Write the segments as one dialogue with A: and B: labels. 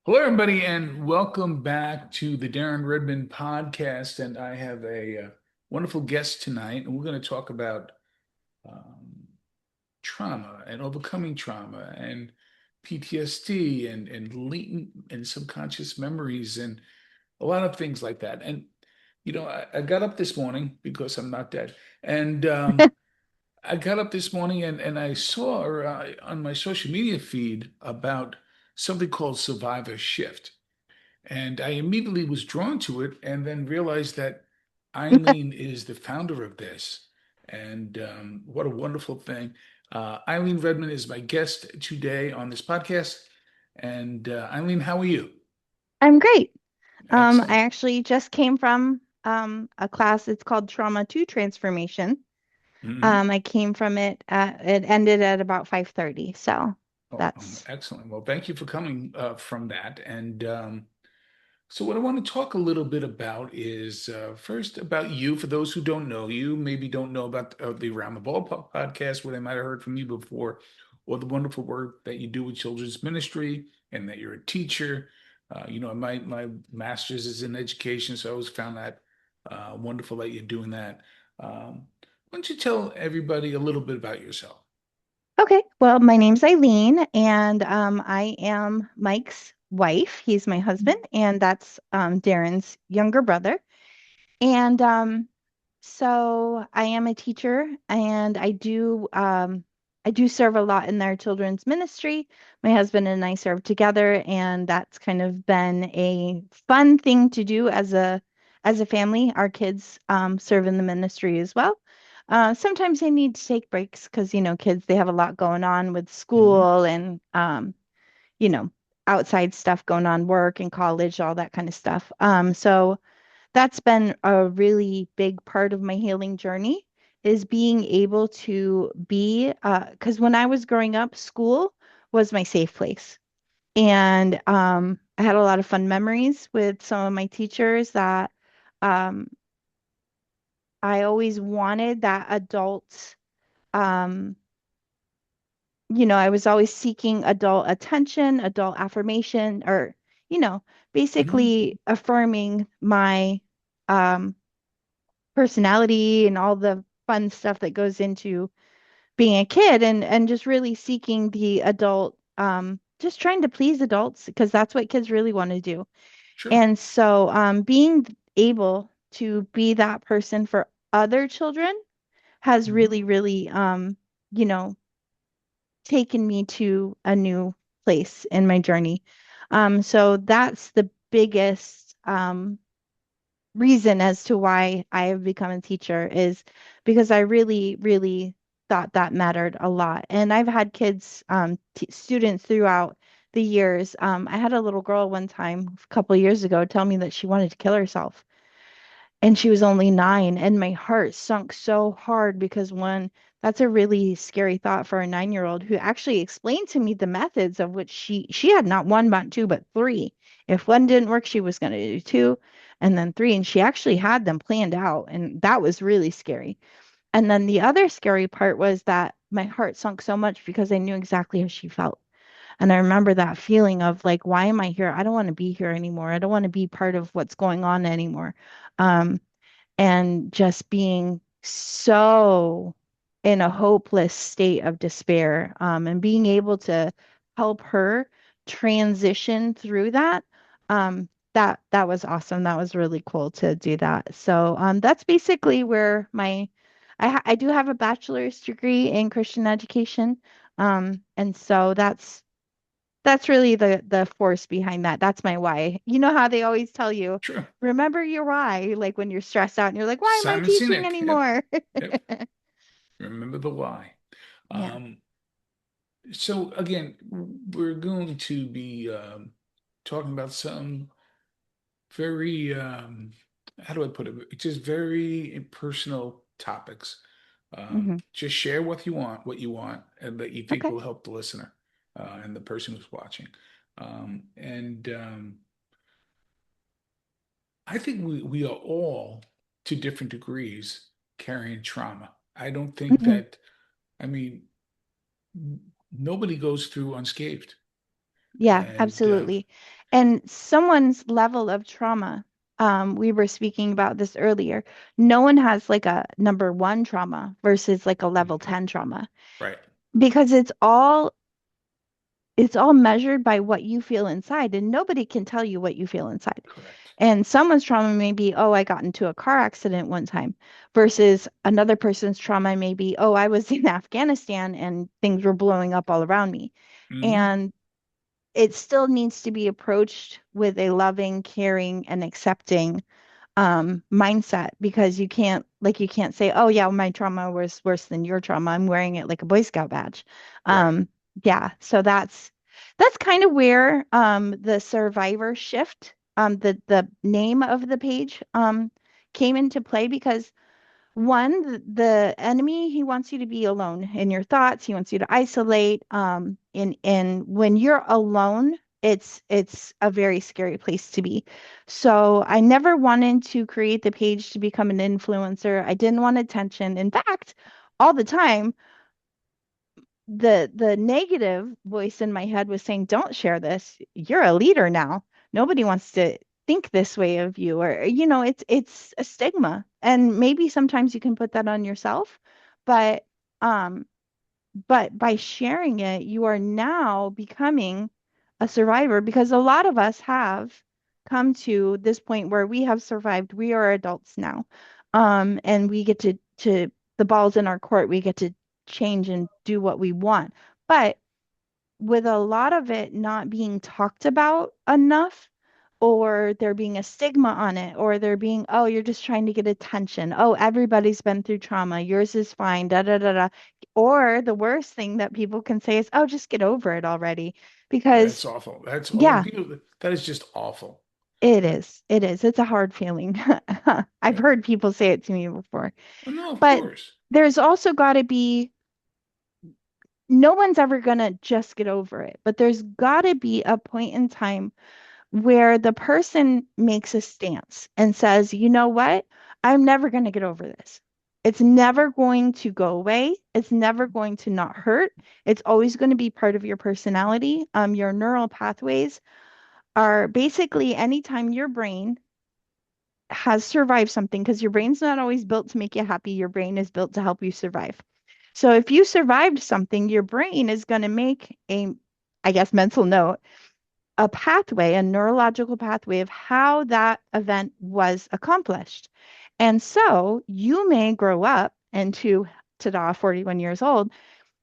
A: Hello, everybody, and welcome back to the Darren Redmond podcast. And I have a wonderful guest tonight, and we're going to talk about um, trauma and overcoming trauma and PTSD and latent and subconscious memories and a lot of things like that. And I got up this morning because I'm not dead, and I got up this morning and I saw on my social media feed about something called Survivor Shift. And I immediately was drawn to it and then realized that Eileen is the founder of this. And what a wonderful thing. Eileen Redmond is my guest today on this podcast. And Eileen, how are you?
B: I'm great. I
A: Excellent.
B: actually just came from a class. It's called Trauma to Transformation.
A: Hmm.
B: I came from it. It ended at about 5:30. So
A: Oh,
B: that's
A: excellent. Well, thank you for coming from that. And so, what I want to talk a little bit about is first about you. For those who don't know you, maybe don't know about the Around the Ball podcast, where they might have heard from you before, or the wonderful work that you do with children's ministry, and that you're a teacher. My master's is in education, so I always found that wonderful that you're doing that. Why don't you tell everybody a little bit about yourself?
B: okay. Well, my name's Eileen, and I am Mike's wife. He's my husband, and that's Darren's younger brother. And so I am a teacher, and I do serve a lot in their children's ministry. My husband and I serve together, and that's kind of been a fun thing to do as a family. Our kids serve in the ministry as well. Sometimes they need to take breaks because kids they have a lot going on with
A: Hmm.
B: school and you know outside stuff going on, work and college, all that kind of stuff. So that's been a really big part of my healing journey is being able to be because when I was growing up, school was my safe place. And I had a lot of fun memories with some of my teachers that um, I always wanted that adult, um, I was always seeking adult attention, adult affirmation, or, you know,
A: Hmm.
B: basically affirming my um, personality and all the fun stuff that goes into being a kid and just really seeking the adult just trying to please adults because that's what kids really want to do.
A: Sure.
B: And so being able to be that person for other children has
A: Hmm.
B: really you know taken me to a new place in my journey. So that's the biggest reason as to why I have become a teacher is because I really thought that mattered a lot. And I've had kids, t students throughout the years. I had a little girl one time a couple years ago tell me that she wanted to kill herself and she was only 9 and my heart sunk so hard because one that's a really scary thought for a 9-year-old who actually explained to me the methods of which she had not one not two but three. If one didn't work she was going to do two and then three, and she actually had them planned out, and that was really scary. And then the other scary part was that my heart sunk so much because I knew exactly how she felt. And I remember that feeling of like, why am I here? I don't want to be here anymore. I don't want to be part of what's going on anymore. Um, and just being so in a hopeless state of despair, and being able to help her transition through that. That was awesome. That was really cool to do that. So that's basically where I do have a bachelor's degree in Christian education. And so that's really the force behind that. That's my why. You know how they always tell you,
A: Sure.
B: remember your why, like when you're stressed out and you're like, why am I
A: Simon
B: teaching
A: Sinek. Yep.
B: anymore?
A: Yep. Remember the why.
B: Yeah.
A: Um, so again, we're going to be talking about some very, how do I put it? Just very personal topics.
B: Hmm.
A: Just share what you want, and that you think
B: Okay.
A: will help the listener and the person who's watching. And I think we are all, to different degrees, carrying trauma. I don't think
B: Hmm.
A: that, I mean, nobody goes through unscathed.
B: Yeah,
A: And
B: absolutely. And someone's level of trauma, we were speaking about this earlier. No one has like a number one trauma versus like a level
A: Mhm.
B: 10 trauma
A: Right.
B: because it's all measured by what you feel inside, and nobody can tell you what you feel inside.
A: Correct.
B: And someone's trauma may be, oh, I got into a car accident one time, versus another person's trauma may be, oh, I was in Afghanistan and things were blowing up all around me.
A: Hmm.
B: And it still needs to be approached with a loving, caring, and accepting mindset, because you can't say, oh yeah, my trauma was worse than your trauma. I'm wearing it like a Boy Scout badge.
A: Right.
B: Yeah, so that's kind of where the survivor shift, the name of the page came into play, because one, the enemy, he wants you to be alone in your thoughts. He wants you to isolate. And when you're alone, it's a very scary place to be. So I never wanted to create the page to become an influencer. I didn't want attention. In fact, all the time, the negative voice in my head was saying, don't share this. You're a leader now. Nobody wants to think this way of you. Or it's a stigma, and maybe sometimes you can put that on yourself, but um but by sharing it, you are now becoming a survivor, because a lot of us have come to this point where we have survived. We are adults now. And we get to the ball's in our court. We get to change and do what we want. But with a lot of it not being talked about enough, or there being a stigma on it, or there being, oh, you're just trying to get attention. Oh, everybody's been through trauma. Yours is fine. Da da da da. Or the worst thing that people can say is, oh, just get over it already.
A: That's
B: Because,
A: awful. That's when
B: yeah,
A: people, that is just awful.
B: it is. It is. It's a hard feeling. I've
A: Right.
B: heard people say it to me before.
A: Oh, no, of
B: But
A: course.
B: there's also got to be, no one's ever going to just get over it, but there's got to be a point in time where the person makes a stance and says, you know what? I'm never going to get over this. It's never going to go away. It's never going to not hurt. It's always going to be part of your personality. Your neural pathways are basically anytime your brain has survived something, because your brain's not always built to make you happy, your brain is built to help you survive. So if you survived something, your brain is going to make a, I guess, mental note, a pathway, a neurological pathway of how that event was accomplished. And so you may grow up into, ta-da, 41 years old,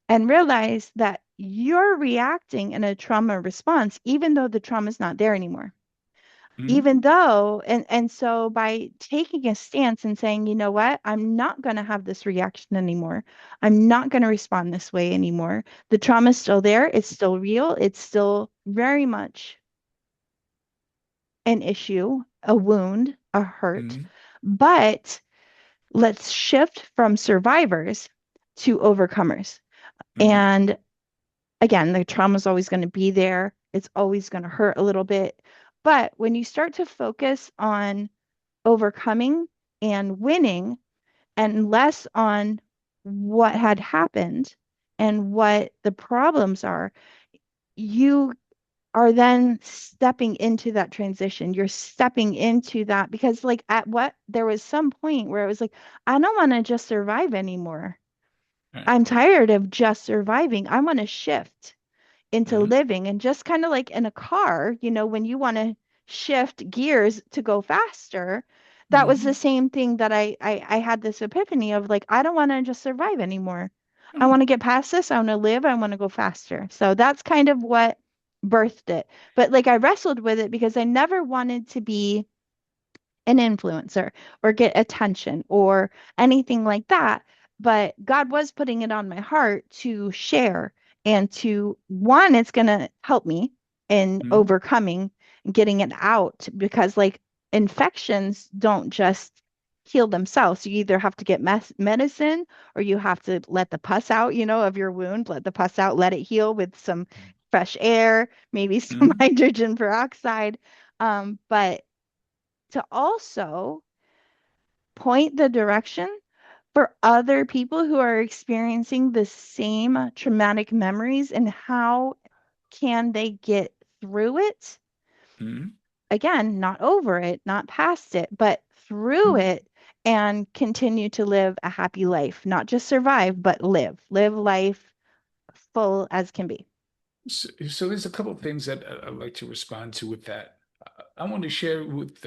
B: and realize that you're reacting in a trauma response, even though the trauma is not there anymore.
A: Hmm.
B: Even though, and so by taking a stance and saying, you know what, I'm not going to have this reaction anymore. I'm not going to respond this way anymore. The trauma is still there. It's still real. It's still very much an issue, a wound, a hurt.
A: Hmm.
B: But let's shift from survivors to overcomers.
A: Hmm.
B: And again, the trauma is always going to be there. It's always going to hurt a little bit. But when you start to focus on overcoming and winning, and less on what had happened and what the problems are, you are then stepping into that transition. You're stepping into that because, like, at what there was some point where it was like, I don't want to just survive anymore.
A: Right.
B: I'm tired of just surviving. I want to shift into
A: Hmm.
B: living. And just kind of like in a car, when you want to shift gears to go faster, that was the
A: Hmm.
B: same thing that I had this epiphany of, like, I don't want to just survive anymore. I
A: Oh,
B: want to get past this. I want to live. I want to go faster. So that's kind of what birthed it. But like I wrestled with it because I never wanted to be an influencer or get attention or anything like that. But God was putting it on my heart to share, and to one, it's going to help me in
A: hmm.
B: overcoming and getting it out, because like infections don't just heal themselves. You either have to get medicine, or you have to let the pus out, of your wound, let the pus out, let it heal with some fresh air, maybe some
A: Hmm.
B: hydrogen peroxide. But to also point the direction for other people who are experiencing the same traumatic memories, and how can they get through it
A: Mhm.
B: Again, not over it, not past it, but through
A: Mhm.
B: it and continue to live a happy life, not just survive, but live life full as can be.
A: So there's a couple of things that I'd like to respond to with that. I want to share with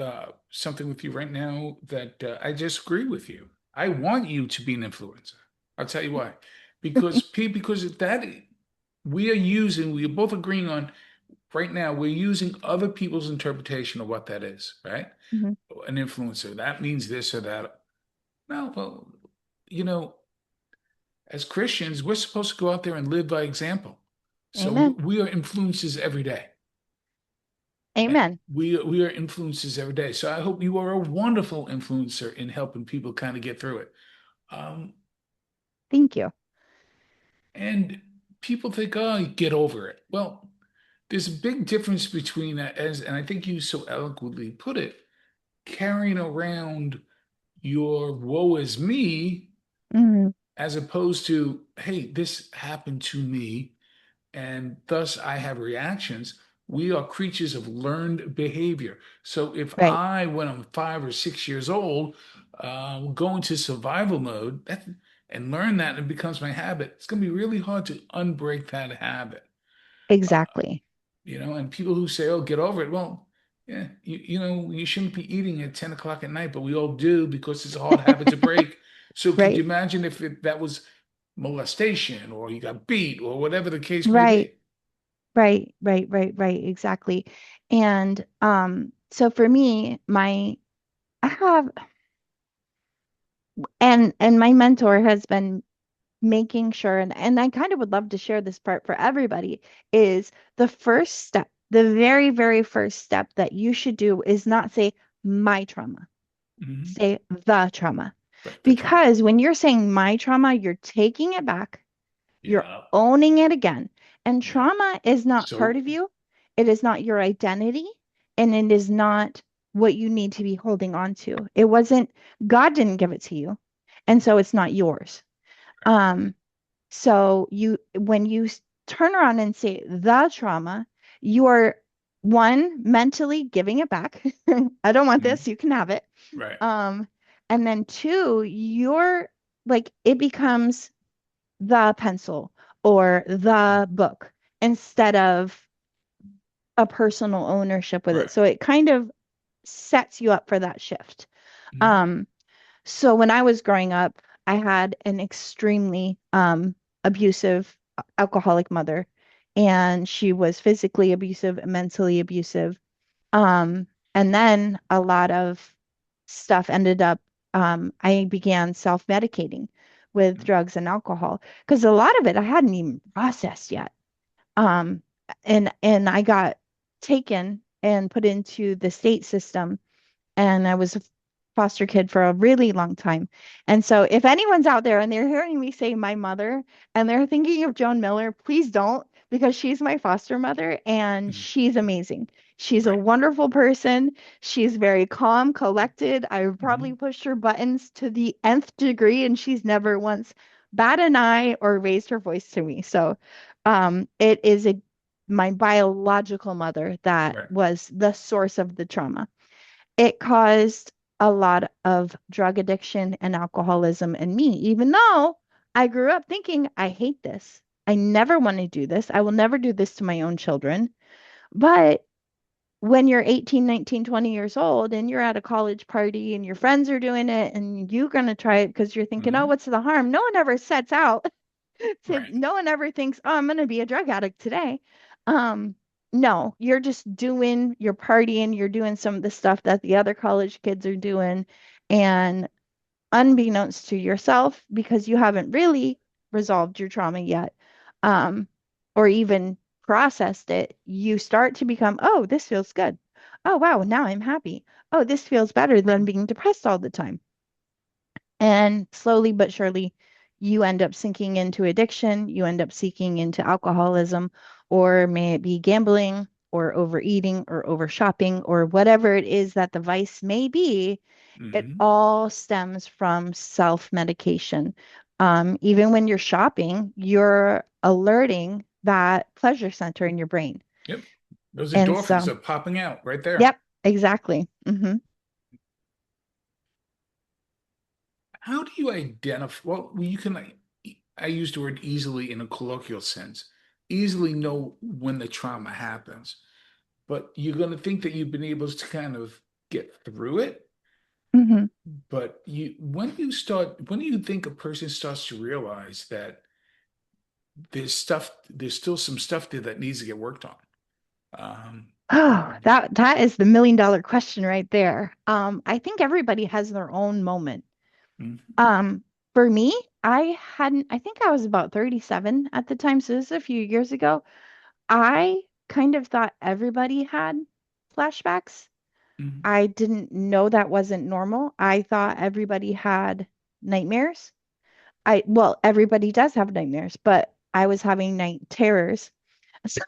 A: something with you right now that I disagree with you. I want you to be an influencer. I'll tell you why. Because that we are both agreeing on right now, we're using other people's interpretation of what that is, right?
B: Mhm.
A: An influencer. That means this or that. No, well, you know, as Christians, we're supposed to go out there and live by example. So
B: Amen.
A: we are influences every day. And
B: Amen.
A: we are influences every day. So I hope you are a wonderful influencer in helping people kind of get through it. Um,
B: Thank you.
A: and people think, oh, get over it. Well, there's a big difference between that, as and I think you so eloquently put it, carrying around your woe is me
B: Mhm.
A: as opposed to, hey, this happened to me, and thus I have reactions. We are creatures of learned behavior. So if
B: Right.
A: when I'm 5 or 6 years old, go into survival mode and learn that, and it becomes my habit, it's going to be really hard to unbreak that habit. Uh,
B: Exactly.
A: and people who say, oh, get over it. Well, yeah, you shouldn't be eating at 10 o'clock at night, but we all do because it's a hard habit to break. So could you
B: Right.
A: imagine if that was molestation or you got beat or whatever the case may
B: Right.
A: be?
B: Right. Exactly. And so for me, my I have and my mentor has been making sure and I kind of would love to share this part for everybody is the first step, the very, very first step that you should do is not say my trauma,
A: Hmm.
B: say the trauma.
A: Right, the trauma.
B: Because when you're saying my trauma, you're taking it back, you're
A: Yeah,
B: owning it again. And
A: yeah.
B: trauma is not part
A: So,
B: of you, it is not your identity, and it is not what you need to be holding on to. It wasn't, God didn't give it to you. And so it's not yours. Um, so when you turn around and say the trauma, you are one, mentally giving it back. I don't want
A: mhm,
B: this, you can have it.
A: right.
B: Um, and then two, you're like it becomes the pencil or
A: Mhm.
B: the book instead of a personal ownership with it.
A: Right.
B: So it kind of sets you up for that shift.
A: Mhm,
B: Um, so when I was growing up, I had an extremely abusive alcoholic mother, and she was physically abusive, mentally abusive. And then a lot of stuff ended up, I began self-medicating with
A: mhm,
B: drugs and alcohol because a lot of it I hadn't even processed yet. Um, and I got taken and put into the state system and I was a foster kid for a really long time. And so if anyone's out there and they're hearing me say my mother and they're thinking of Joan Miller, please don't because she's my foster mother and
A: mhm.
B: she's amazing. She's a
A: Right.
B: wonderful person. She's very calm, collected. I probably
A: Mhm,
B: pushed her buttons to the nth degree and she's never once bat an eye or raised her voice to me. So it is my biological mother that
A: right.
B: was the source of the trauma. It caused a lot of drug addiction and alcoholism in me, even though I grew up thinking, I hate this. I never want to do this. I will never do this to my own children. But when you're 18, 19, 20 years old and you're at a college party and your friends are doing it and you're going to try it because you're thinking, oh,
A: Mhm,
B: what's the harm? No one ever sets out
A: right.
B: no one ever thinks, oh, I'm going to be a drug addict today. Um, no, you're just doing, you're partying, you're doing some of the stuff that the other college kids are doing. And unbeknownst to yourself, because you haven't really resolved your trauma yet, um, or even processed it, you start to become, oh, this feels good. Oh, wow, now I'm happy. Oh, this feels better than being depressed all the time. And slowly but surely, you end up sinking into addiction, you end up seeking into alcoholism, or may it be gambling, or overeating, or over shopping, or whatever it is that the vice may be. It
A: Mhm.
B: all stems from self-medication. Even when you're shopping, you're alerting that pleasure center in your brain.
A: Yep. Those
B: And
A: endorphins
B: so,
A: are popping out right there.
B: yep, exactly.
A: How do you identify? Well, you can, I use the word easily in a colloquial sense, easily know when the trauma happens, but you're going to think that you've been able to kind of get through it.
B: hmm
A: But when do you think a person starts to realize that there's still some stuff there that needs to get worked on? Um,
B: Oh, that is the million-dollar question right there. I think everybody has their own moment.
A: mhm,
B: Um, for me, I think I was about 37 at the time, so this is a few years ago. I kind of thought everybody had flashbacks.
A: mhm,
B: I didn't know that wasn't normal. I thought everybody had nightmares. Well, everybody does have nightmares, but I was having night terrors. So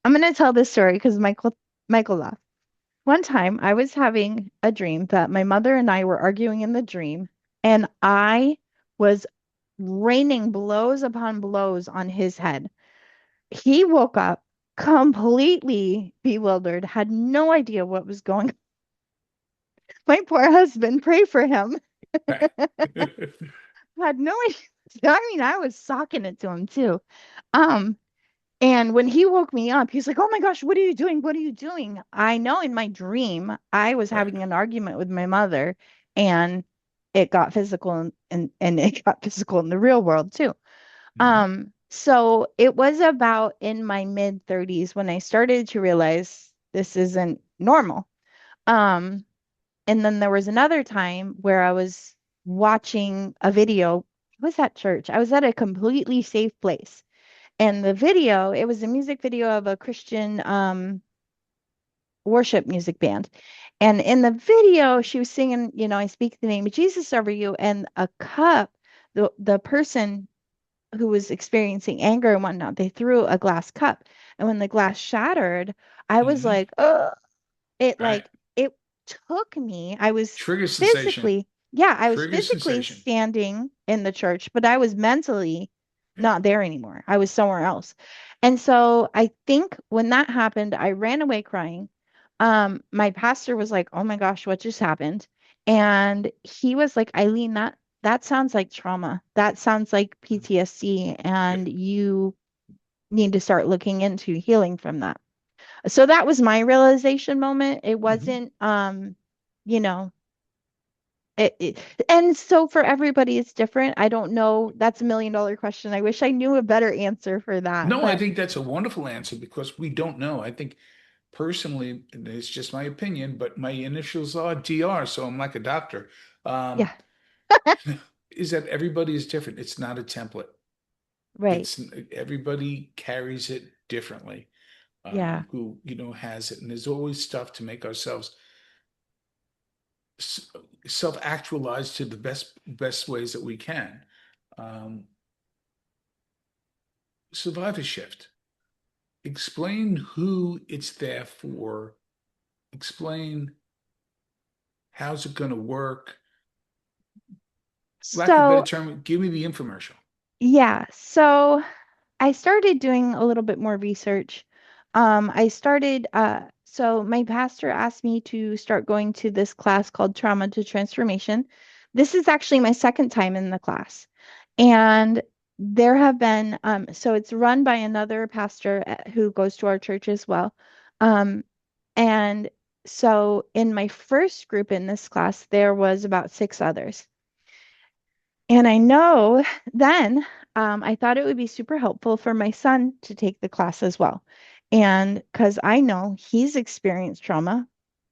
B: I'm going to tell this story because Michael laughed. One time I was having a dream that my mother and I were arguing in the dream, and I was raining blows upon blows on his head. He woke up completely bewildered, had no idea what was going on. My poor husband, pray for him,
A: okay.
B: had no idea. I mean, I was socking it to him too. Um, And when he woke me up, he's like, "Oh my gosh, what are you doing? What are you doing?" I know in my dream, I was
A: Right.
B: having an argument with my mother and it got physical and it got physical in the real world too.
A: Mhm.
B: So it was about in my mid 30s when I started to realize this isn't normal. Um, and then there was another time where I was watching a video. I was at church. I was at a completely safe place. And the video, it was a music video of a Christian worship music band. And in the video, she was singing, I speak the name of Jesus over you. And a cup, the person who was experiencing anger and whatnot, they threw a glass cup. And when the glass shattered, I was
A: Mhm.
B: like, oh, it
A: Right.
B: like it took me. I was
A: Trigger sensation.
B: physically, yeah, I was
A: Trigger
B: physically
A: sensation.
B: standing in the church, but I was mentally
A: Yeah.
B: not there anymore. I was somewhere else. And so I think when that happened, I ran away crying. My pastor was like, "Oh my gosh, what just happened?" And he was like, "Eileen, that sounds like trauma. That sounds like PTSD,
A: Yeah.
B: and you need to start looking into healing from that." So that was my realization moment. It
A: Mhm.
B: wasn't, you know, and so for everybody, it's different. I don't know. That's a million-dollar question. I wish I knew a better answer for that.
A: No, I
B: But
A: think that's a wonderful answer because we don't know. I think personally, and it's just my opinion, but my initials are DR, so I'm like a doctor. Um,
B: yeah,
A: is that everybody is different. It's not a template.
B: right.
A: It's everybody carries it differently.
B: Yeah.
A: Who has it, and there's always stuff to make ourselves s- self-actualize to the best ways that we can. Um, Survivor shift. Explain who it's there for. Explain how's it going to work. Lack of a better
B: So,
A: term, give me the infomercial.
B: yeah. So I started doing a little bit more research. So my pastor asked me to start going to this class called Trauma to Transformation. This is actually my second time in the class. And there have been, so it's run by another pastor who goes to our church as well. Um, and so in my first group in this class, there was about six others. And I know then I thought it would be super helpful for my son to take the class as well. And because I know he's experienced trauma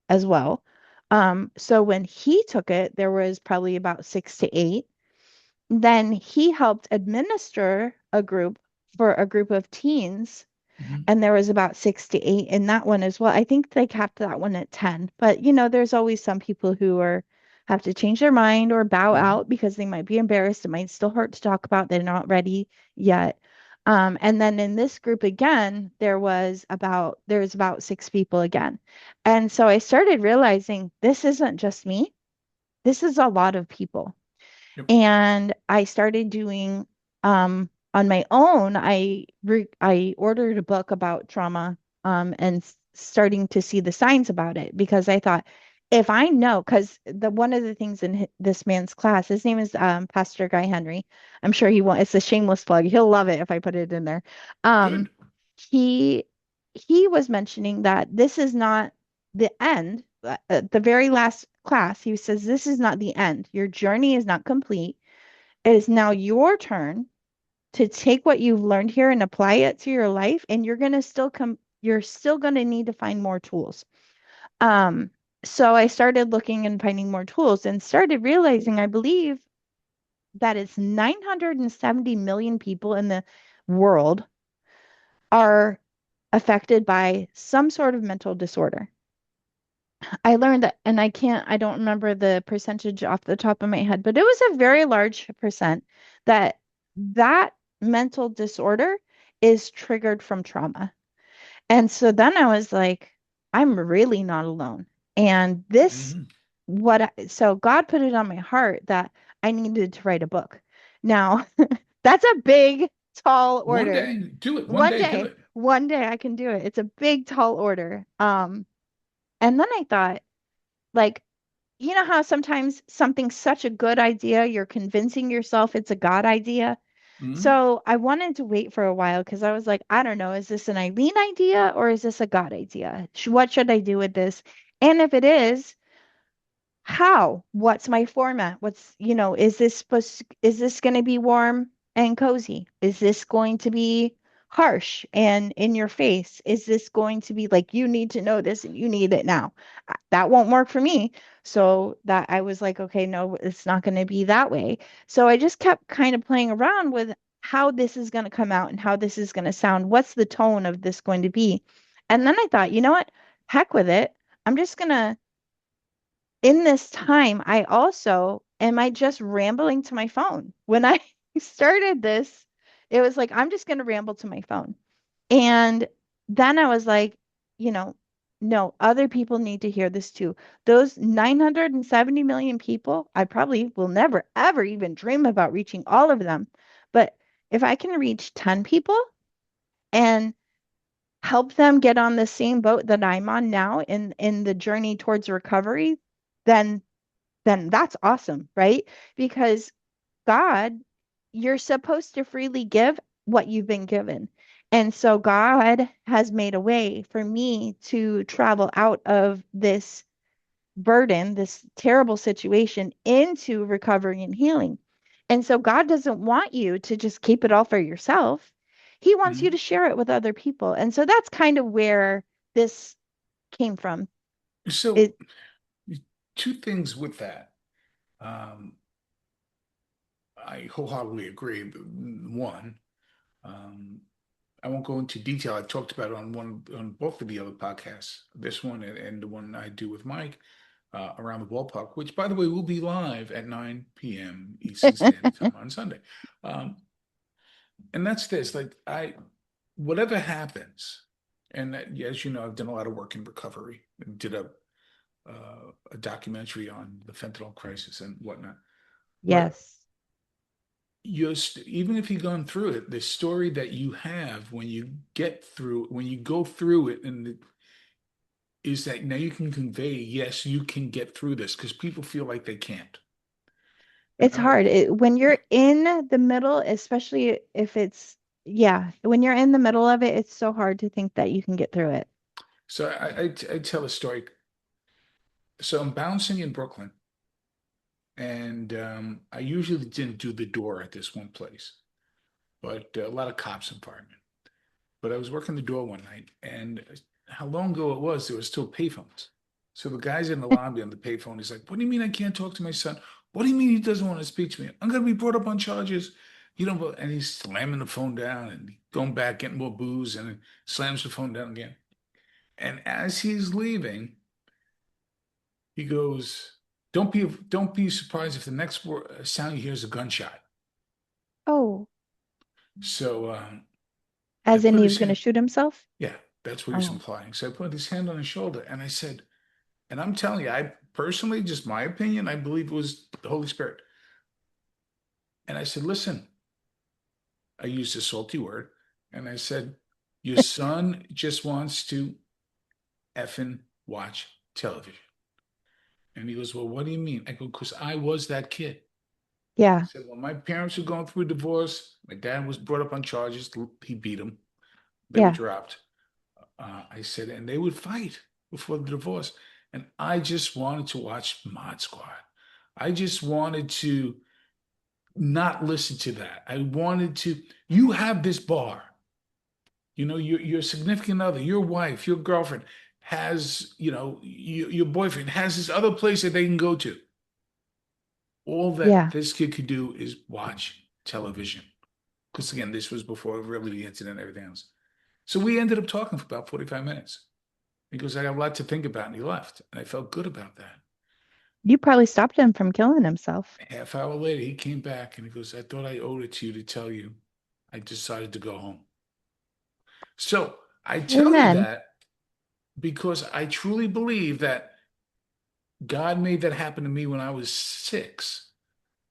B: as well. So when he took it, there was probably about 6 to 8. Then he helped administer a group for a group of teens
A: Mhm.
B: and there was about 6 to 8 in that one as well. I think they capped that one at 10. But there's always some people who are have to change their mind or bow
A: Mhm.
B: out because they might be embarrassed. It might still hurt to talk about. They're not ready yet. And then in this group again, there was about 6 people again. And so I started realizing this isn't just me. This is a lot of people.
A: Yep.
B: And I started doing on my own. I ordered a book about trauma and starting to see the signs about it because I thought if I know, because the one of the things in this man's class, his name is Pastor Guy Henry. I'm sure he won't. It's a shameless plug. He'll love it if I put it in there. Um,
A: Good.
B: he he was mentioning that this is not the end. The very last class, he says this is not the end. Your journey is not complete. It is now your turn to take what you've learned here and apply it to your life, and you're still going to need to find more tools. Um, so I started looking and finding more tools and started realizing I believe that it's 970 million people in the world are affected by some sort of mental disorder. I learned that, and I don't remember the percentage off the top of my head, but it was a very large percent that that mental disorder is triggered from trauma. And so then I was like, I'm really not alone. And
A: Mhm.
B: so God put it on my heart that I needed to write a book. Now, that's a big, tall
A: One
B: order.
A: day, do it. One day, do it.
B: One day I can do it. It's a big, tall order. And then I thought, like, you know how sometimes something's such a good idea, you're convincing yourself it's a God idea?
A: Mhm.
B: So I wanted to wait for a while because I was like, I don't know, is this an Eileen idea or is this a God idea? What should I do with this? And if it is, how? What's my format? Is this going to be warm and cozy? Is this going to be harsh and in your face? Is this going to be like, you need to know this and you need it now? That won't work for me. So that I was like, okay, no, it's not going to be that way. So I just kept kind of playing around with how this is going to come out and how this is going to sound. What's the tone of this going to be? And then I thought, you know what? Heck with it. I'm just going to in this time, am I just rambling to my phone? When I started this, it was like, I'm just going to ramble to my phone. And then I was like, you know, no, other people need to hear this too. Those 970 million people, I probably will never, ever even dream about reaching all of them. But if I can reach 10 people and help them get on the same boat that I'm on now in the journey towards recovery, then that's awesome, right? Because God, you're supposed to freely give what you've been given. And so God has made a way for me to travel out of this burden, this terrible situation into recovery and healing. And so God doesn't want you to just keep it all for yourself. He wants you to
A: Mhm.
B: share it with other people. And so that's kind of where this came from.
A: So,
B: It
A: two things with that. Um, I wholeheartedly agree. One, um, I won't go into detail. I talked about it on both of the other podcasts, this one and the one I do with Mike around the ballpark, which by the way will be live at 9 p.m. Eastern Standard Time on Sunday. Um, and that's this, like whatever happens, and as you know, I've done a lot of work in recovery and did a documentary on the fentanyl crisis and whatnot. But
B: yes,
A: even if you've gone through it, the story that you have when you go through it, is that now you can convey, yes, you can get through this because people feel like they can't. And
B: it's
A: I'm like,
B: hard. When you're in the middle, especially if yeah, when you're in the middle of it, it's so hard to think that you can get through it.
A: so I tell a story. So I'm bouncing in Brooklyn, and I usually didn't do the door at this one place, but a lot of cops and firemen. But I was working the door one night, and how long ago it was, there was still payphones. So the guy's in the lobby on the payphone. He's like, "What do you mean I can't talk to my son? What do you mean he doesn't want to speak to me? I'm going to be brought up on charges." You know, and he's slamming the phone down and going back, getting more booze, and then slams the phone down again. And as he's leaving, he goes, "Don't be surprised if the next sound you hear is a gunshot."
B: Oh,
A: So I
B: as in
A: put
B: he
A: his
B: was going to
A: hand,
B: shoot himself?
A: yeah, that's what he's
B: Oh,
A: implying. So I put his hand on his shoulder and I said, and I'm telling you, I personally, just my opinion, I believe it was the Holy Spirit. And I said, listen, I used a salty word. And I said, Your son just wants to effing watch television. And he goes, well, what do you mean? I go, because I was that kid. I
B: Yeah.
A: said, when my parents were going through a divorce, my dad was brought up on charges. He beat them. They were
B: Yeah.
A: dropped. I said, and they would fight before the divorce. And I just wanted to watch Mod Squad. I just wanted to not listen to that. I wanted to, you have this bar, your significant other, your wife, your girlfriend has, your boyfriend has this other place that they can go to. All that
B: Yeah.
A: this kid could do is watch television. Because again, this was before really the internet and everything else. So we ended up talking for about 45 minutes. He goes, I got a lot to think about. And he left. And I felt good about that.
B: You probably stopped him from killing himself.
A: A half hour later, he came back and he goes, I thought I owed it to you to tell you I decided to go home. So I tell you
B: Amen.
A: that because I truly believe that God made that happen to me when I was 6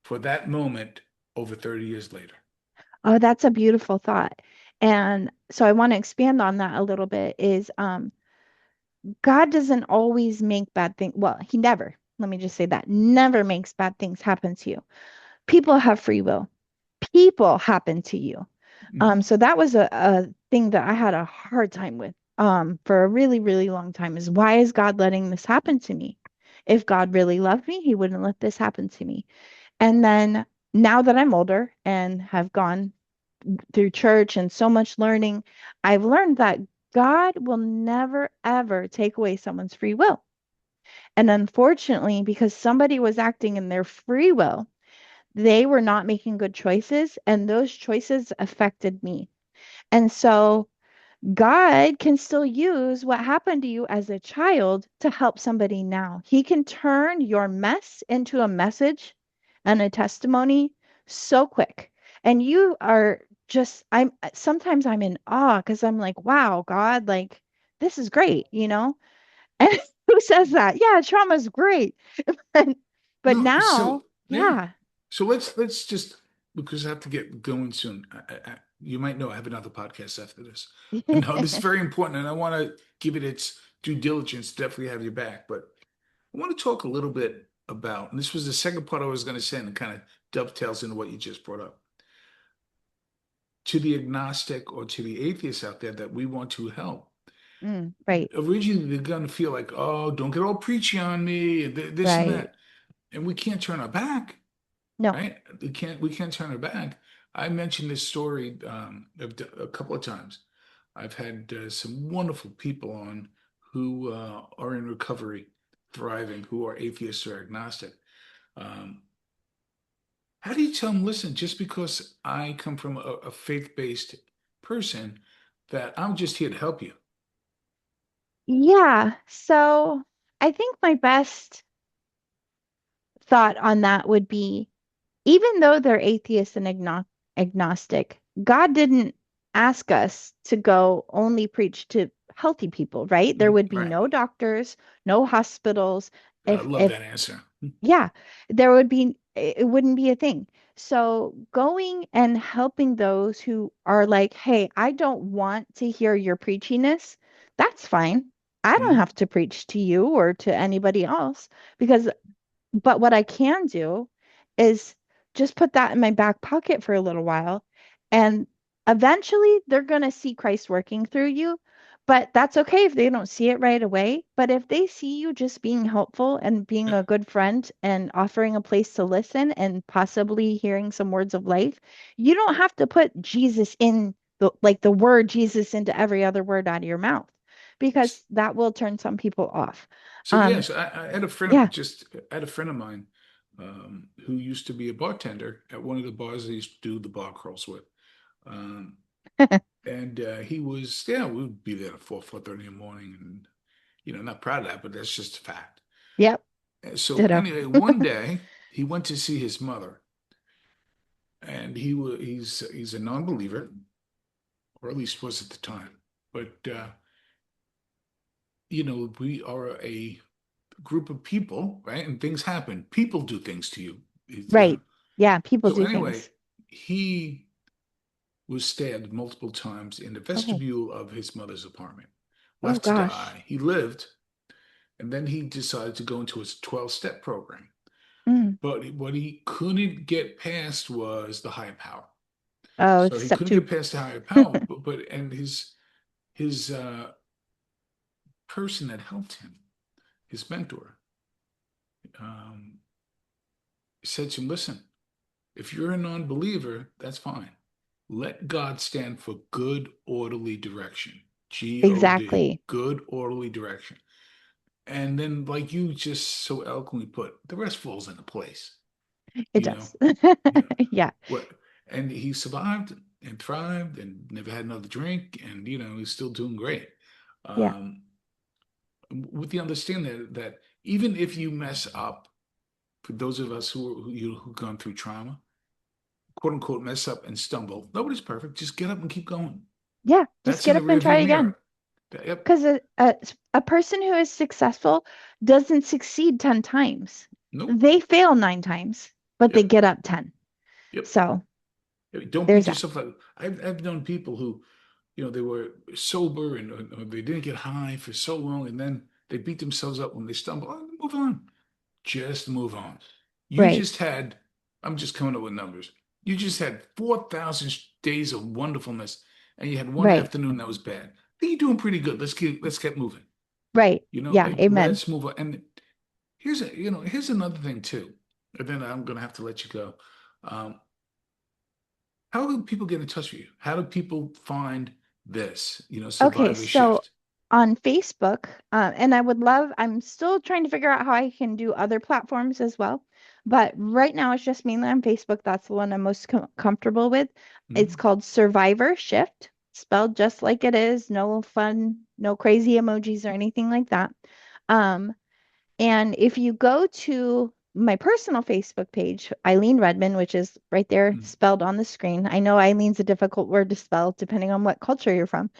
A: for that moment over 30 years later.
B: Oh, that's a beautiful thought. And so I want to expand on that a little bit is God doesn't always make bad things. Well, he never, let me just say that, never makes bad things happen to you. People have free will. People happen to you.
A: Mhm.
B: So that was a thing that I had a hard time with for a really, really long time is why is God letting this happen to me? If God really loved me, he wouldn't let this happen to me. And then now that I'm older and have gone through church and so much learning, I've learned that God will never, ever take away someone's free will. And unfortunately, because somebody was acting in their free will, they were not making good choices, and those choices affected me. And so God can still use what happened to you as a child to help somebody now. He can turn your mess into a message and a testimony so quick. And you are just, I'm sometimes I'm in awe because I'm like, wow, God, like this is great, you know? And who says that? Yeah, trauma's great. And- But
A: No, so
B: now,
A: yeah.
B: yeah.
A: So let's just because I have to get going soon. You might know I have another podcast after this. No, this is very important, and I want to give it its due diligence. Definitely have your back, but I want to talk a little bit about, and this was the second part I was going to say, and it kind of dovetails into what you just brought up. To the agnostic or to the atheist out there that we want to help.
B: Right,
A: Originally, they're going to feel like, oh, don't get all preachy on me, and this and
B: right.
A: that, and we can't turn our back.
B: No.
A: Right? We can't turn our back. I mentioned this story a couple of times. I've had some wonderful people on who are in recovery, thriving, who are atheists or agnostic. Um, how do you tell them, listen, just because I come from a faith-based person, that I'm just here to help you?
B: Yeah. So I think my best thought on that would be even though they're atheist and agnostic, God didn't ask us to go only preach to healthy people, right? There would be
A: Right.
B: no doctors, no hospitals.
A: I
B: If
A: love that answer.
B: yeah, there would be, it wouldn't be a thing. So going and helping those who are like, hey, I don't want to hear your preachiness, that's fine. I don't
A: Mhm.
B: have to preach to you or to anybody else because but what I can do is just put that in my back pocket for a little while. And eventually they're going to see Christ working through you. But that's okay if they don't see it right away. But if they see you just being helpful and being
A: Yeah.
B: a good friend and offering a place to listen and possibly hearing some words of life, you don't have to put Jesus in the word Jesus into every other word out of your mouth because that will turn some people off.
A: So
B: Um,
A: yes, I had a friend
B: yeah.
A: just I had a friend of mine who used to be a bartender at one of the bars I used to do the bar crawls with. Um, and he was, yeah, we would be there at 4:30 in the morning, and not proud of that, but that's just a fact.
B: Yep.
A: So
B: Ditto.
A: anyway, one day he went to see his mother, and he's a non-believer, or at least was at the time. But we are a group of people, right? And things happen. People do things to you.
B: Right. Yeah, people
A: So
B: do
A: anyway,
B: things.
A: he was stabbed multiple times in the
B: Oh,
A: vestibule of his mother's apartment,
B: oh
A: left to
B: gosh.
A: die. He lived, and then he decided to go into his 12-step program.
B: Mm.
A: But what he couldn't get past was the higher power.
B: Oh,
A: So
B: it's
A: he
B: step
A: couldn't
B: two.
A: get past the higher power, but and his person that helped him, his mentor, um, said to him, "Listen, if you're a non-believer, that's fine. Let God stand for good, orderly direction. God,
B: Exactly.
A: good, orderly direction." And then, like you just so eloquently put, the rest falls into place.
B: It
A: You know,
B: does.
A: you know
B: Yeah.
A: what? And he survived and thrived and never had another drink, and he's still doing great.
B: Yeah.
A: Um, with the understanding that even if you mess up, for those of us who've gone through trauma, quote unquote, mess up and stumble, nobody's perfect. Just get up and keep going.
B: Yeah. Just
A: That's
B: get
A: in the
B: up and try
A: rearview
B: again.
A: mirror. Yep,
B: Because a person who is successful doesn't succeed 10 times.
A: nope,
B: They fail 9 times, but they
A: yep,
B: get up 10.
A: yep.
B: So
A: Don't
B: there's
A: beat
B: that.
A: yourself up. I've known people who, they were sober and or they didn't get high for so long, and then they beat themselves up when they stumble. Oh, move on. Just move on. You
B: Right.
A: just had, I'm just coming up with numbers. You just had 4,000 days of wonderfulness, and you had one
B: Right.
A: afternoon that was bad. I think you're doing pretty good. Let's get moving.
B: Right. Yeah.
A: Like
B: Amen.
A: let's move on. And here's another thing too. And then I'm gonna have to let you go. Um, how do people get in touch with you? How do people find this?
B: Okay.
A: Survivor
B: So
A: Shift.
B: on Facebook, and I'm still trying to figure out how I can do other platforms as well. But right now it's just mainly on Facebook. That's the one I'm most comfortable with. It's
A: Mhm.
B: called Survivor Shift, spelled just like it is. No fun, no crazy emojis or anything like that. Um, And if you go to my personal Facebook page, Eileen Redmond, which is right there
A: Mhm.
B: spelled on the screen. I know Eileen's a difficult word to spell depending on what culture you're from.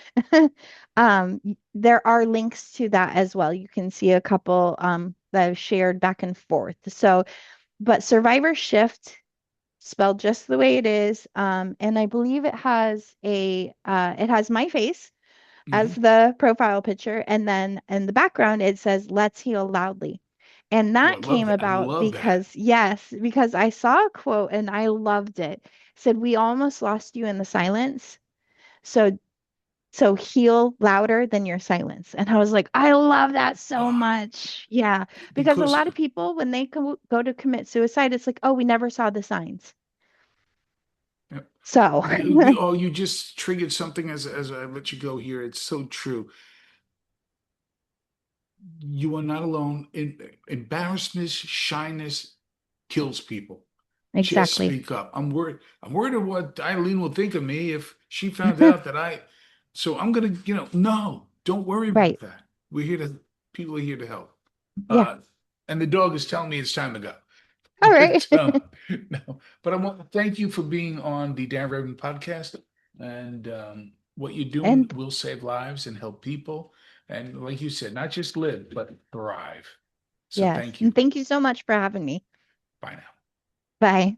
B: There are links to that as well. You can see a couple that I've shared back and forth. So, but Survivor Shift spelled just the way it is. And I believe it has my face as
A: Mhm.
B: the profile picture. And then in the background, it says, "Let's heal loudly." And
A: Oh, I
B: that
A: love
B: came
A: that. I
B: about
A: love that.
B: because, yes, because I saw a quote and I loved it. It said, "We almost lost you in the silence. So, so heal louder than your silence." And I was like, I love that so
A: Ah,
B: much. Yeah. Because a
A: because
B: lot of people, when they go to commit suicide, it's like, oh, we never saw the signs.
A: yeah,
B: So,
A: you just triggered something as I let you go here. It's so true. You are not alone. Embarrassment, shyness kills people. Just
B: exactly.
A: speak up. I'm worried. I'm worried of what Eileen will think of me if she found out that I. So I'm gonna, no, don't worry about
B: Right.
A: that. People are here to help.
B: Yeah.
A: Uh, and the dog is telling me it's time to go.
B: All right.
A: But no, but I want to thank you for being on the Dan Raven podcast. And what you're doing
B: And
A: will save lives and help people. And like you said, not just live, but thrive. So
B: yes.
A: thank
B: And
A: you.
B: thank you so much for having me.
A: Bye now.
B: Bye.